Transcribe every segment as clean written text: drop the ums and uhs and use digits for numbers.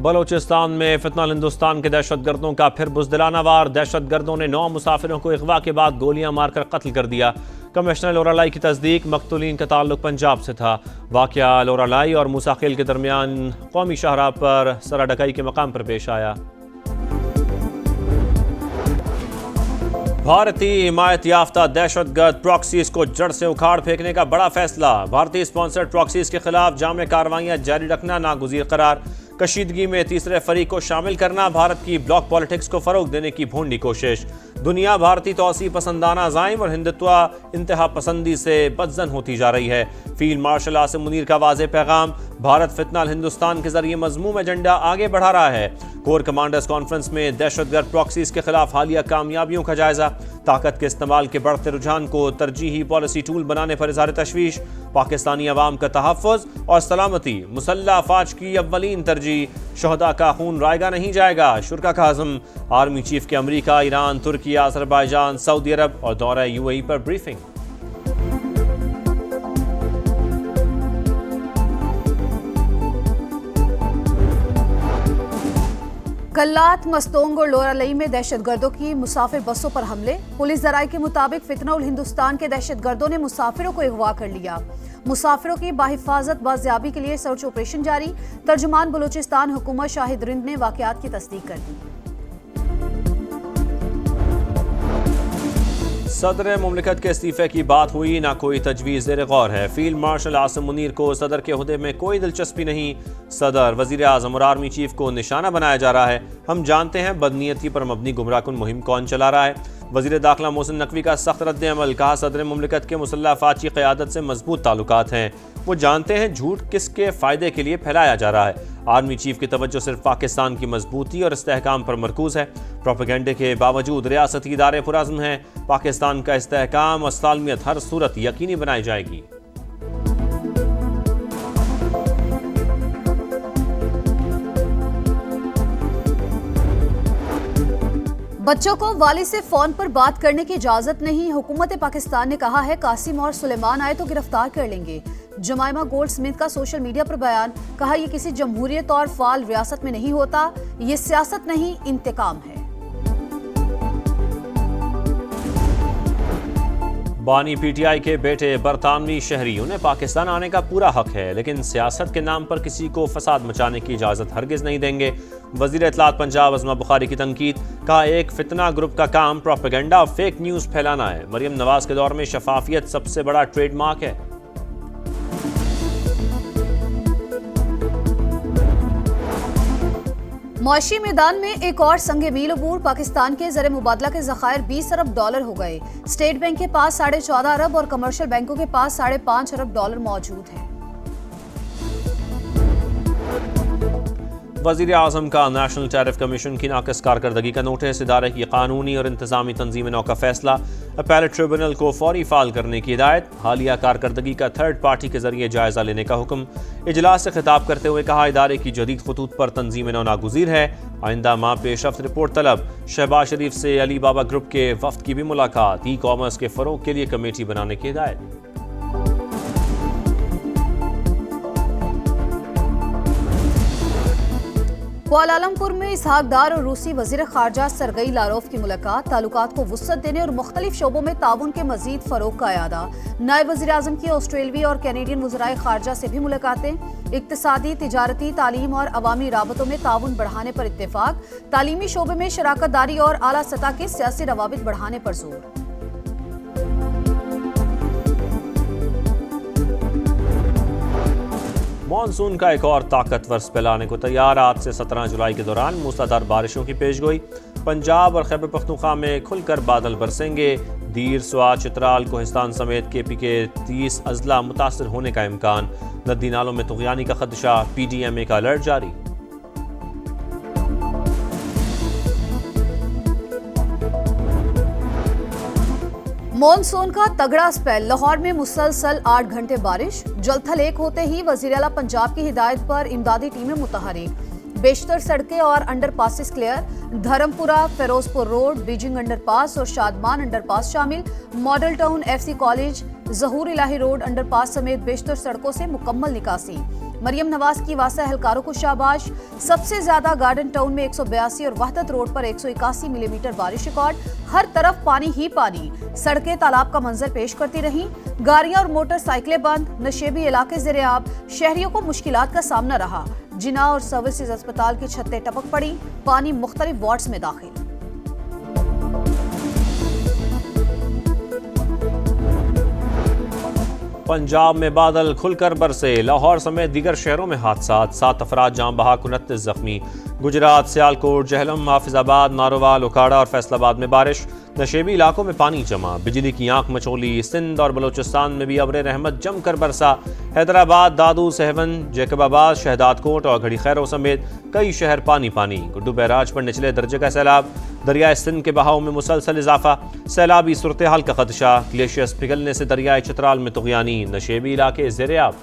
बलोचिस्तान में फितनल हिंदुस्तान के दहशतगर्दों का फिर बुज़दिलाना वार। दहशतगर्दों ने 9 मुसाफिरों को अगवा के बाद गोलियां मारकर कत्ल कर दिया। कमिश्नर लोरालाई की तस्दीक, मकतूलीन का ताल्लुक पंजाब से था। वाक़या लोरालाई और मूसाखेल के दरमियान कौमी शाहराह पर सराडकई के मकाम पर पेश आया। भारतीय हिमायत याफ्ता दहशतगर्द प्रॉक्सीज को जड़ से उखाड़ फेंकने का बड़ा फैसला। भारतीय स्पॉन्सर्ड प्रॉक्सीज के खिलाफ जाम कार्रवाइयां जारी रखना नागुज़ीर करार। कशीदगी में तीसरे फरीक को शामिल करना भारत की ब्लॉक पॉलिटिक्स को फरोग देने की भोंडी कोशिश। दुनिया भारतीय तौसी पसंदाना ज़ाइम और हिंदुत्व इंतहा पसंदी से बदजन होती जा रही है। फील्ड मार्शल आसिम मुनीर का वाज़ेह पैगाम, भारत फितनल हिंदुस्तान के जरिए मज़मूम एजेंडा आगे बढ़ा रहा है। कोर कमांडर्स कॉन्फ्रेंस में दहशतगर्द प्रॉक्सीज के खिलाफ हालिया कामयाबियों का जायजा। ताकत के इस्तेमाल के बढ़ते रुझान को तरजीही पॉलिसी टूल बनाने पर इज़हार तशवीश। पाकिस्तानी अवाम का तहफ़्फ़ुज़ और सलामती मुसल्लह अफ़वाज की अव्वलीन तरजीह। शहदा का खून रायगा नहीं जाएगा, शुरा का आज़म। आर्मी चीफ के अमरीका, ईरान, तुर्की, अज़रबैजान, सऊदी अरब और दौरा UAE पर ब्रीफिंग। कल्लात, मस्तोंग और लोरालई में दहशतगर्दों की मुसाफिर बसों पर हमले। पुलिस जराये के मुताबिक फितनल हिंदुस्तान के दहशतगर्दों ने मुसाफिरों को अगवा कर लिया। मुसाफिरों की बाहिफाजत बाजियाबी के लिए सर्च ऑपरेशन जारी। तर्जुमान बलूचिस्तान हुकूमत शाहिद रिंद ने वाकयात की तस्दीक कर दी। सदर मुमलिकत के इस्तीफे की बात हुई, ना कोई तजवीज़ ज़ेर गौर है। फील्ड मार्शल आसिम मुनीर को सदर के ओहदे में कोई दिलचस्पी नहीं। सदर, वज़ीर आज़म और आर्मी चीफ को निशाना बनाया जा रहा है। हम जानते हैं बदनीयती पर मबनी गुमराहकुन मुहिम कौन चला रहा है। वज़ीर दाखिला मोहसिन नकवी का सख्त रद्द अमल। कहा, सदर मुमलिकत के मुसल्लह अफ़वाज की क़यादत से मजबूत ताल्लुकात हैं। वो जानते हैं झूठ किसके फ़ायदे के लिए फैलाया जा रहा है। आर्मी चीफ की तवज्जो सिर्फ पाकिस्तान की मजबूती और इस्तेहकाम पर मरकूज़ है। प्रोपेगेंडे के बावजूद रियासती इदारे पुरअज़्म हैं। पाकिस्तान का इस्तेहकाम और सालमियत हर सूरत यकीनी बनाई जाएगी। बच्चों को वालिद से फोन पर बात करने की इजाजत नहीं। हुकूमत पाकिस्तान ने कहा है कासिम और सुलेमान आए तो गिरफ्तार कर लेंगे। जमाइमा गोल्ड स्मिथ का सोशल मीडिया पर बयान। कहा, यह किसी जमहूरियत और फाल रियासत में नहीं होता। ये सियासत नहीं, इंतकाम है। बानी PTI के बेटे बरतानवी शहरी, उन्हें पाकिस्तान आने का पूरा हक है, लेकिन सियासत के नाम पर किसी को फसाद मचाने की इजाज़त हरगिज़ नहीं देंगे। वज़ीर इत्तलात पंजाब अज़मा बुखारी की तनकीद। कहा, एक फितना ग्रुप का काम प्रोपेगेंडा और फेक न्यूज़ फैलाना है। मरियम नवाज के दौर में शफाफियत सबसे बड़ा ट्रेडमार्क है। मुआशी मैदान में एक और संगे मील अबूर। पाकिस्तान के ज़र मुबादला के ज़खायर 20 अरब डॉलर हो गए। स्टेट बैंक के पास 14.5 अरब और कमर्शियल बैंकों के पास 5.5 अरब डॉलर मौजूद हैं। वज़ीर आज़म का नेशनल टैरिफ कमीशन की नाक़िस कारकर्दगी का नोटिस। इदारे की कानूनी और इंतज़ामी तंजीम नौ का फैसला। अपैलेट ट्रिब्यूनल को फौरी फाल करने की हिदायत। हालिया कारकर्दगी का थर्ड पार्टी के जरिए जायजा लेने का हुक्म। इजलास से खिताब करते हुए कहा, इदारे की जदीद खतूत पर तंजीम नौ नागुज़ीर है। आइंदा माह पेशरफ्त रिपोर्ट तलब। शहबाज शरीफ से अली बाबा ग्रुप के वफ्द की भी मुलाकात। ई कॉमर्स के फ़रोग के लिए कमेटी बनाने की हिदायत। कुआलालमपुर में इसहाक डार और रूसी वज़ीर ख़ारजा सरगई लारोफ की मुलाकात। ताल्लुकात को वुसअत देने और मुख्तलिफ शोबों में ताउन के मज़ीद फ़रोग़ का इरादा। नायब वज़ीर आज़म की ऑस्ट्रेलवी और कैनेडियन वज़राए ख़ारजा से भी मुलाकातें। इक़्तिसादी, तिजारती, तालीम और अवामी राबतों में ताउन बढ़ाने पर इत्तेफ़ाक। तालीमी शोबे में शराकत दारी और आला सतह के सियासी रवाबित बढ़ाने पर जोर। मॉनसून का एक और ताकतवर स्पेल आने को तैयार। आज से 17 जुलाई के दौरान मूसलाधार बारिशों की पेशगोई। पंजाब और खैबर पख्तूनख्वा में खुलकर बादल बरसेंगे। दीर, स्वात, चित्राल, कोहिस्तान समेत KP के 30 अजला मुतासर होने का इम्कान। नदी नालों में तुग़यानी का खदशा। PDMA का अलर्ट जारी। मॉनसून का तगड़ा स्पेल। लाहौर में मुसलसल 8 घंटे बारिश। जलथल एक होते ही वज़ीर आला पंजाब की हिदायत पर इमदादी टीमें मुतहरिक। बेशतर सड़कें और underpasses clear. Dharampura, Ferozepur road, Beijing underpass और शादमान अंडरपास शामिल। Model town, FC college, Zahoor Elahi road underpass समेत बेशतर सड़कों से मुकम्मल निकासी। मरियम नवाज की वासा एहलकारों को शाबाश। सबसे ज्यादा गार्डन टाउन में 182 और वहदत रोड पर 181 मिलीमीटर बारिश रिकॉर्ड। हर तरफ पानी ही पानी, सड़कें तालाब का मंजर पेश करती रहीं। गाड़ियां और मोटरसाइकिलें बंद, नशेबी इलाके ज़ेरे-आब, शहरियों को मुश्किलात का सामना रहा। जिना और सर्विसेज अस्पताल की छतें टपक पड़ी, पानी मुख्तलिफ वार्ड्स में दाखिल। पंजाब में बादल खुलकर बरसे, लाहौर समेत दीगर शहरों में हादसात, 7 अफराद जान बहक, 29 जख्मी। गुजरात, सियालकोट, जहलम, हाफिजाबाद, नारोवाल, उकाड़ा और फैसलाबाद में बारिश, नशेबी इलाकों में पानी जमा, बिजली की आंख मचोली। सिंध और बलोचिस्तान में भी अब्र रहमत जमकर बरसा। हैदराबाद, दादू, सहवन, जैकबाबाद, शहदाद कोट और घड़ी खैरों समेत कई शहर पानी पानी। गुड्डू बैराज पर निचले दर्जे का सैलाब, दरियाए सिंध के बहाव में मुसलसल इजाफा, सैलाबी सूरत हाल का खदशा। ग्लेशियर्स पिघलने से दरियाए चित्राल में तुगयानी, नशेबी इलाके ज़ेरे-आब।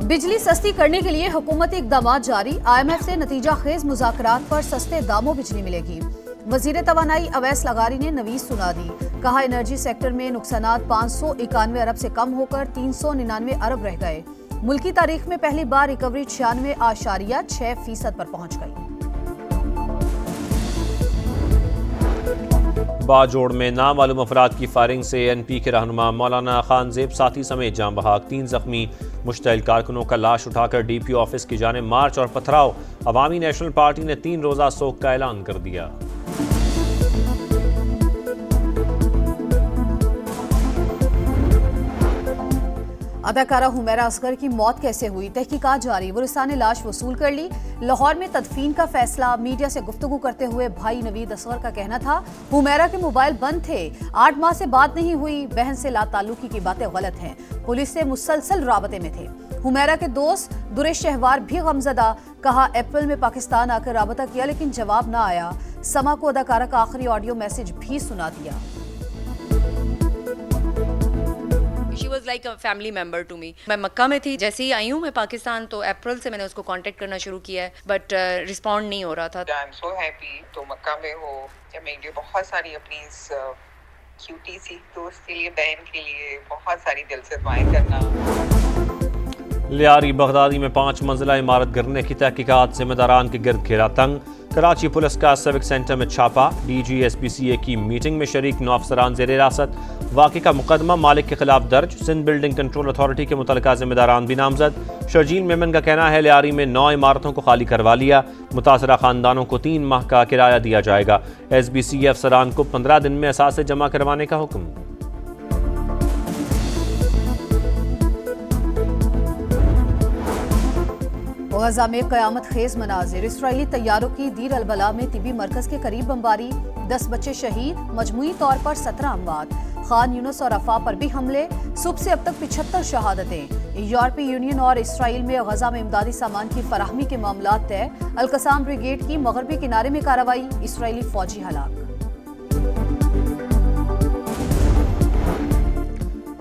बिजली सस्ती करने के लिए हुकूमती इकदाम जारी। IMF से नतीजा खेज मुज़ाकरात पर सस्ते दामों बिजली मिलेगी। वजीर तवानाई अवैस लगारी ने नवीज सुना दी। कहा एनर्जी सेक्टर में नुकसानात 591 अरब से कम होकर 399 अरब रह गए। मुल्की तारीख में पहली बार रिकवरी 96.6% पर पहुंच गई। बाजोड़ में नामालूम अफराद की फायरिंग से NP के रहनुमा मौलाना खान जेब साथी समेत जान बहक, 3 जख्मी। मुश्तइल कारकुनों का लाश उठाकर DPO ऑफिस की जानिब मार्च और पथराव। अवामी नेशनल पार्टी ने 3 रोज़ा सोग का ऐलान कर दिया। अदाकारा हुमैरा असगर की मौत कैसे हुई, तहकीकात जारी। वरिसा ने लाश वसूल कर ली। लाहौर में तदफीन का फैसला। मीडिया से गुफ्तगू करते हुए भाई नवीद असगर का कहना था हुमैरा के मोबाइल बंद थे, 8 माह से बात नहीं हुई, बहन से लाताल्लुकी की बातें गलत हैं, पुलिस से मुसलसल राबते में थे। हुमैरा के दोस्त दुरेश शहवार भी गमजदा। कहा अप्रैल में पाकिस्तान आकर राबता किया लेकिन जवाब ना आया। समा को अदाकारा का आखिरी ऑडियो मैसेज भी सुना दिया। She was like a family member to me. मैं मक्का में थी, जैसे ही आई हूँ मैं पाकिस्तान, तो अप्रैल से मैंने उसको कांटेक्ट करना शुरू किया है, बट रिस्पॉन्ड नहीं हो रहा था। आई एम सो हैप्पी तो मक्का में हो, या मेरे लिए बहुत सारी अपनी क्यूटी सी दोस्त के लिए, बहन के लिए बहुत सारी दिल से दुआएं करना। लियारी बगदादी में 5 मंजिला इमारत गिरने की तहकीकात, जिम्मेदारान के गिर्द घेरा तंग। कराची पुलिस का सिविक सेंटर में छापा, DG SPCA की मीटिंग में शरीक 9 अफसरान ज़ेर हिरासत। वाक़े का मुकदमा मालिक के खिलाफ दर्ज। सिंध बिल्डिंग कंट्रोल अथॉरिटी के मुतलका जिम्मेदारान भी नामजद। शर्जील मेमन का कहना है लियारी में 9 इमारतों को खाली करवा लिया। मुतासरा खानदानों को 3 माह का किराया दिया जाएगा। SBCA अफसरान को 15 दिन में असासे जमा करवाने का हुक्म। गजा में क़यामत खेज मनाजिर। इसराइली तैयारों की दीर अलबला में तिबी मरकज के करीब बमबारी, 10 बच्चे शहीद, मजमूई तौर पर 17 अमवात। खान यूनुस और रफा पर भी हमले, सुबह से अब तक 75 शहादतें। यूरोपीय यूनियन और इसराइल में गजा में इमदादी सामान की फराहमी के मामला तय। अलकसाम ब्रिगेड की मगरबी किनारे में कार्रवाई, इसराइली फौजी हलाक।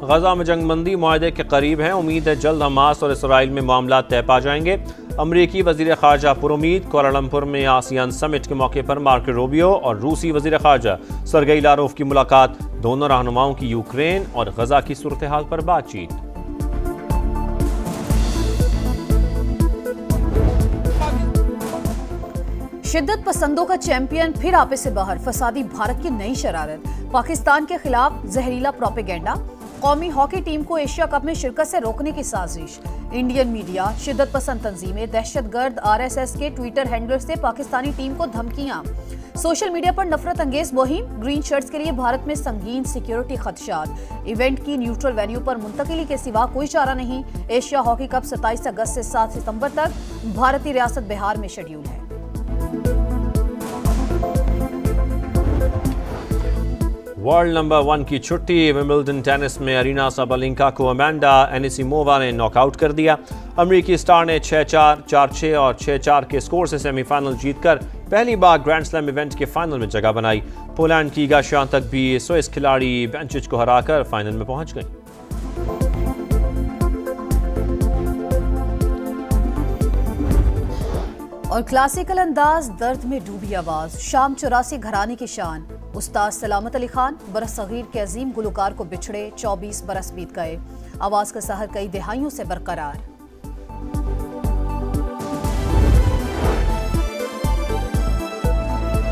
गजा में जंगबंदी मुआहदे के करीब हैं, उम्मीद है जल्द हमास और इसराइल में मामला तय पा जाएंगे। अमरीकी वजीर खारजा पुरुमीद। कोलालमपुर में आसियान समिट के मौके पर मार्को रूबियो और रूसी वजीर खारजा सरगई लारोव की मुलाकात। दोनों रहनुमाओं की यूक्रेन और गजा की सूरत हाल पर बातचीत। शिद्दत पसंदों का चैंपियन फिर आपे से बाहर, फसादी भारत की नई शरारत। पाकिस्तान के खिलाफ जहरीला प्रोपेगेंडा। कौमी हॉकी टीम को एशिया कप में शिरकत से रोकने की साजिश। इंडियन मीडिया, शिद्दत पसंद तंजीमें, दहशतगर्द RSS के ट्विटर हैंडलर से पाकिस्तानी टीम को धमकियां। सोशल मीडिया पर नफरत अंगेज मुहिम। ग्रीन शर्ट्स के लिए भारत में संगीन सिक्योरिटी खदशात। इवेंट की न्यूट्रल वेन्यू पर मुंतकिली के सिवा कोई चारा नहीं। एशिया हॉकी कप 27 अगस्त से 7 सितंबर तक भारतीय रियासत बिहार में शेड्यूल है। वर्ल्ड नंबर 1 की छुट्टी। विंबलडन टेनिस में अरीना साबालेंका को अमांडा एनिसिमोवा ने नॉकआउट कर दिया। अमेरिकी स्टार ने 6-4, 4-6 और 6-4 के स्कोर से सेमीफाइनल जीतकर पहली बार ग्रैंड स्लैम इवेंट के फाइनल में जगह बनाई। पोलैंड की ईगा श्वियातेक भी स्विस खिलाड़ी बेंचिच को हराकर फाइनल में पहुंच गई। और क्लासिकल अंदाज, दर्द में डूबी आवाज, शाम 84 घराने की शान। उस्ताद सलामत अली खान बरसगीर के अजीम गुलकार को बिछड़े 24 बरस बीत गए। आवाज का सहर कई दहाइयों से बरकरार।